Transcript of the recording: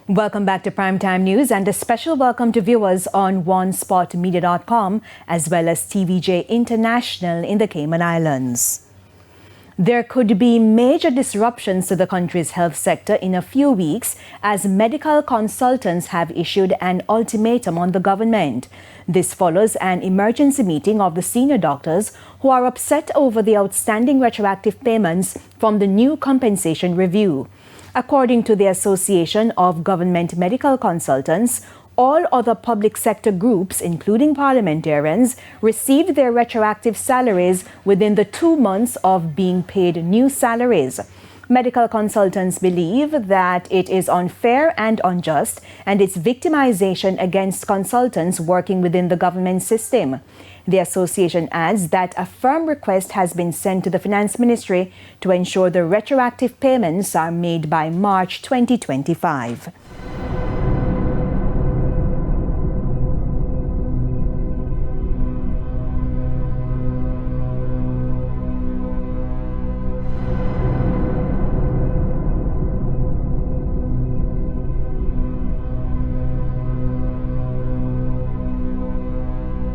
Welcome back to Primetime News and a special welcome to viewers on onespotmedia.com as well as TVJ International in the Cayman Islands. There could be major disruptions to the country's health sector in a few weeks as medical consultants have issued an ultimatum on the government. This follows an emergency meeting of the senior doctors who are upset over the outstanding retroactive payments from the new compensation review. According to the Association of Government Medical Consultants, all other public sector groups, including parliamentarians, received their retroactive salaries within the 2 months of being paid new salaries. Medical consultants believe that it is unfair and unjust, and it's victimization against consultants working within the government system. The association adds that a firm request has been sent to the Finance Ministry to ensure the retroactive payments are made by March 2025.